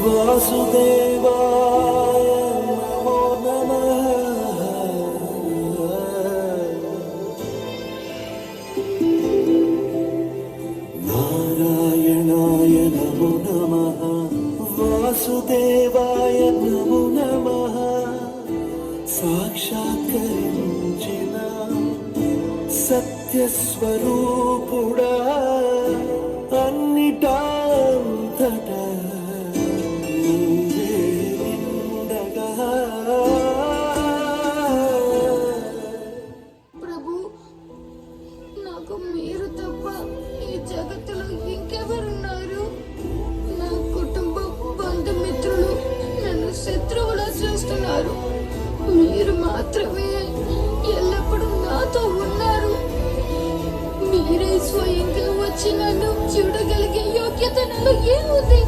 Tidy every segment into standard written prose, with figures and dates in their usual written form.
వాసుదేవాయ నమో నమః. నారాయణాయ నమో నమః. వాసుదేవాయ నమో నమః. సాక్షాత్కరించిన సత్యస్వరూపుడా అన్నిటాంతటా నీవే నిండగా. ప్రభు, నాకు మీరు తప్ప ఈ జగత్తులో ఇంకెవరున్నారు? నా కుటుంబం, బంధుమిత్రులు నన్ను శత్రువులా చూస్తున్నారు. మీరు మాత్రమే ఎల్లప్పుడూ నాతో ఉన్నారు. మీరే స్వయంగా వచ్చి నన్ను చూడగలిగే యోగ్యత నాలో ఏముంది?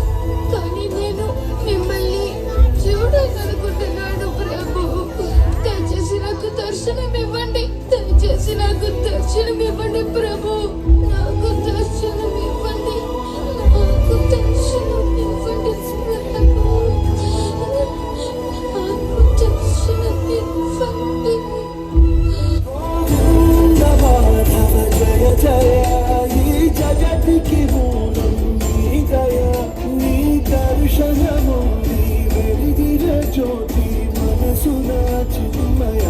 కానీ నేను మిమ్మల్ని చూడాలనుకుంటున్నాను ప్రభు. దయచేసి నాకు దర్శనం ఇవ్వండి. దయచేసి నాకు దర్శనం ఇవ్వండి ప్రభు. నాకు దర్శనం ఇవ్వండి. నాకు దర్శనం ఇవ్వండి ప్రభు. నాకు దర్శనం ఇవ్వండి. మాధవ జయ జయ. ఈ జగతికి మూలం నీ దయ. నీ దర్శనము నీ వెలిగిన జ్యోతి మనసున చిన్మయ.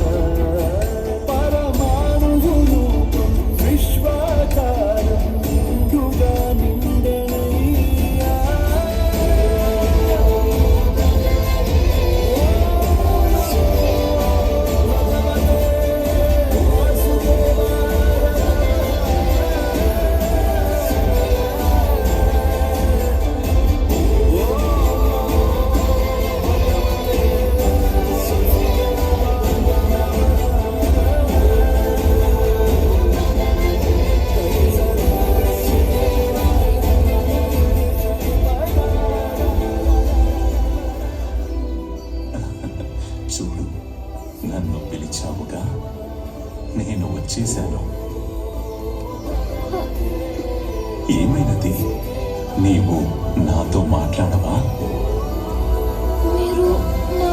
పరమాణువు రూపం విశ్వాకారం నిండుగా నిండనయ్యా. చూడు, నన్ను పిలిచావుగా, నేను వచ్చేశాను. ఏమైనది? నీవు నాతో మాట్లాడవా? మీరు నా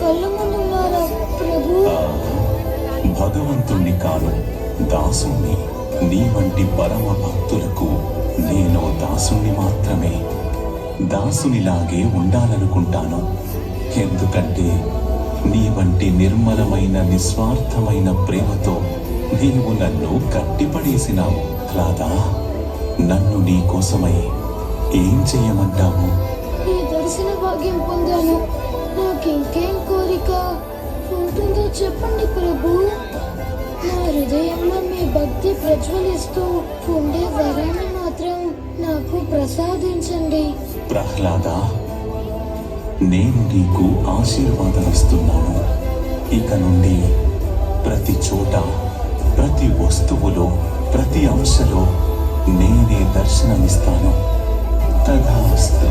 కళ్ళ ముందున్నారా ప్రభు? భగవంతుణ్ణి కాను, దాసుణ్ణి. నీ వంటి పరమ భక్తులకు నేను దాసుణ్ణి మాత్రమే. దాసునిలాగే ఉండాలనుకుంటాను. ఎందుకంటే నీ వంటి నిర్మలమైన నిస్వార్థమైన ప్రేమతో నీవు నన్ను కట్టిపడేసినావు. రాధా, నన్ను నీ కోసమై ఏం చెయ్యమంటావు? ఈ దర్శన భాగ్యం పొందాను. నాకింకేం కోరిక ఉంటుందో చెప్పండి ప్రభు. నా హృదయంలో మీ భక్తి ప్రజ్వలిస్తూ ఉండే వరాన్ని మాత్రం నాకు ప్రసాదించండి. ప్రహ్లాద, నేను నీకు ఆశీర్వాదమిస్తున్నాను. ఇక నుండి ప్రతి చోట, ప్రతి వస్తువులో, ప్రతి అంశలో నేనే దర్శనమిస్తాను. తథాస్తు.